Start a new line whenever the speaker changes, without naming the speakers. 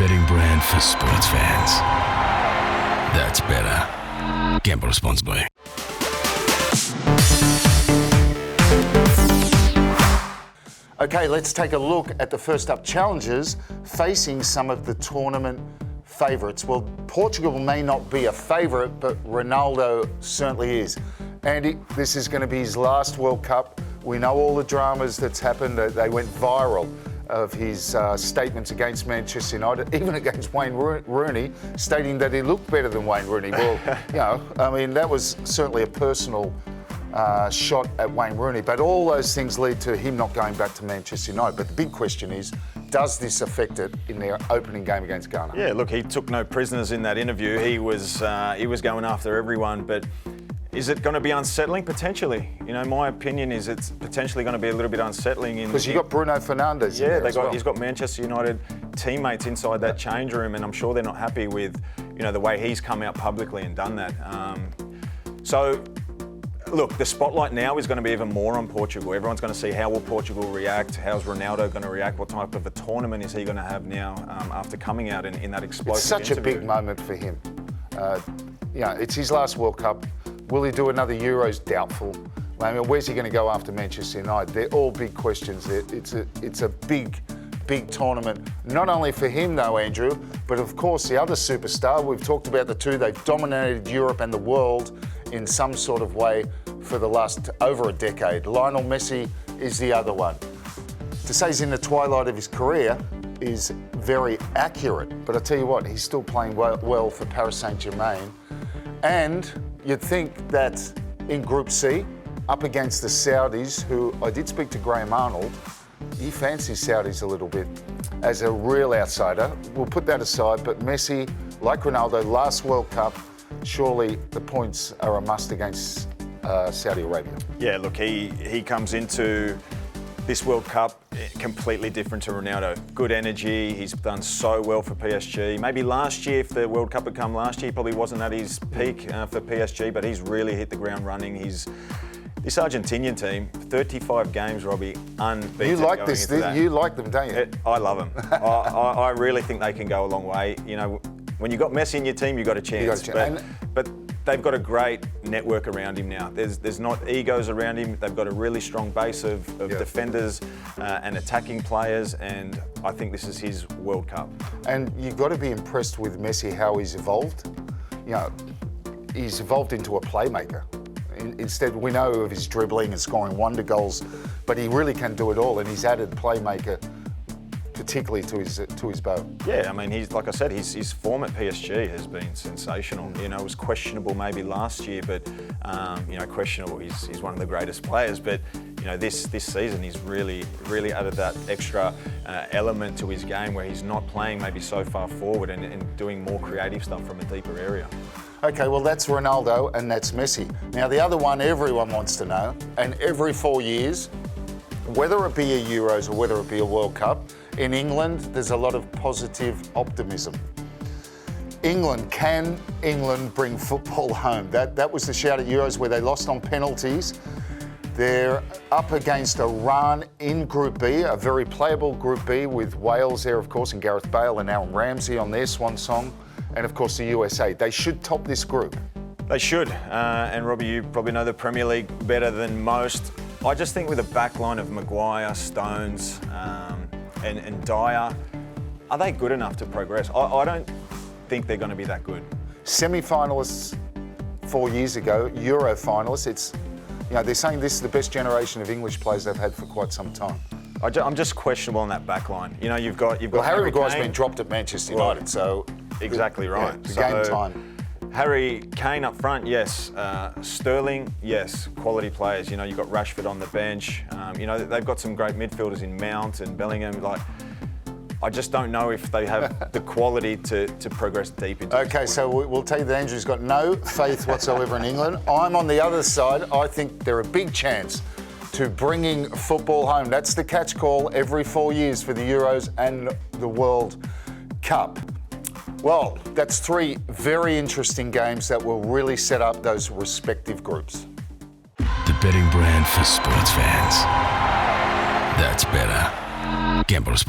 betting brand for sports fans. That's better. Gamble responsibly.
Okay, let's take a look at the first up challengers facing some of the tournament favourites. Well, Portugal may not be a favourite, but Ronaldo certainly is. Andy, this is going to be his last World Cup. We know all the dramas that's happened. They went viral of his statements against Manchester United, even against Wayne Rooney, stating that he looked better than Wayne Rooney. Well, that was certainly a personal shot at Wayne Rooney, but all those things lead to him not going back to Manchester United. But the big question is, does this affect it in their opening game against Ghana?
Yeah, look, he took no prisoners in that interview. He was going after everyone, but is it going to be unsettling? Potentially. My opinion is it's potentially going to be a little bit unsettling.
Because you've got Bruno Fernandes.
Yeah, he's got Manchester United teammates inside that change room, and I'm sure they're not happy with, the way he's come out publicly and done that. Look, the spotlight now is going to be even more on Portugal. Everyone's going to see how will Portugal react, how's Ronaldo going to react, what type of a tournament is he going to have now after coming out in that explosive
It's such
interview.
a big moment for him. It's his last World Cup. Will he do another Euros? Doubtful. Where's he going to go after Manchester United? They're all big questions. It's a big tournament, not only for him though, Andrew, but of course the other superstar. We've talked about the two. They've dominated Europe and the world in some sort of way for the last over a decade. Lionel Messi is the other one. To say he's in the twilight of his career is very accurate, but I tell you what, he's still playing well for Paris Saint-Germain. And you'd think that in Group C, up against the Saudis, who I did speak to Graham Arnold, he fancies Saudis a little bit as a real outsider. We'll put that aside, but Messi, like Ronaldo, last World Cup, surely the points are a must against Saudi Arabia.
Yeah, look, he comes into this World Cup completely different to Ronaldo. Good energy, he's done so well for PSG. Maybe last year, if the World Cup had come last year, he probably wasn't at his peak for PSG, but he's really hit the ground running. This Argentinian team, 35 games, Robbie, unbeaten.
You like this? You like them, don't you?
I love them. I really think they can go a long way. When you've got Messi in your team, you've got a chance. But they've got a great network around him now. There's not egos around him. They've got a really strong base of defenders and attacking players, and I think this is his World Cup. And
you've got to be impressed with Messi, how he's evolved. He's evolved into a playmaker. Instead, we know of his dribbling and scoring wonder goals, but he really can do it all, and he's added playmaker particularly to his bow.
Yeah, he's like I said, his form at PSG has been sensational. It was questionable maybe last year, but questionable. He's one of the greatest players, but this season he's really added that extra element to his game where he's not playing maybe so far forward and doing more creative stuff from a deeper area.
Okay, well that's Ronaldo and that's Messi. Now the other one everyone wants to know, and every 4 years, whether it be a Euros or whether it be a World Cup, in England there's a lot of positive optimism. Can England bring football home? That was the shout at Euros where they lost on penalties. They're up against Iran in Group B, a very playable Group B with Wales there, of course, and Gareth Bale and Aaron Ramsey on their swan song. And of course the USA. They should top this group.
They should. And Robbie, you probably know the Premier League better than most. I just think with a backline of Maguire, Stones and Dyer, are they good enough to progress? I don't think they're going to be that good.
Semi-finalists 4 years ago, Euro finalists. They're saying this is the best generation of English players they've had for quite some time.
I'm just questionable on that backline. You've got
Harry Maguire's been dropped at Manchester United, so
exactly right.
Game time.
Harry Kane up front, yes. Sterling, yes. Quality players. You've got Rashford on the bench. They've got some great midfielders in Mount and Bellingham. I just don't know if they have the quality to progress deep into.
Okay, so we'll tell you that Andrew's got no faith whatsoever in England. I'm on the other side. I think they're a big chance to bringing football home. That's the catch call every 4 years for the Euros and the World Cup. Well, that's three very interesting games that will really set up those respective groups.
The betting brand for sports fans. That's better. Gamble responsibly.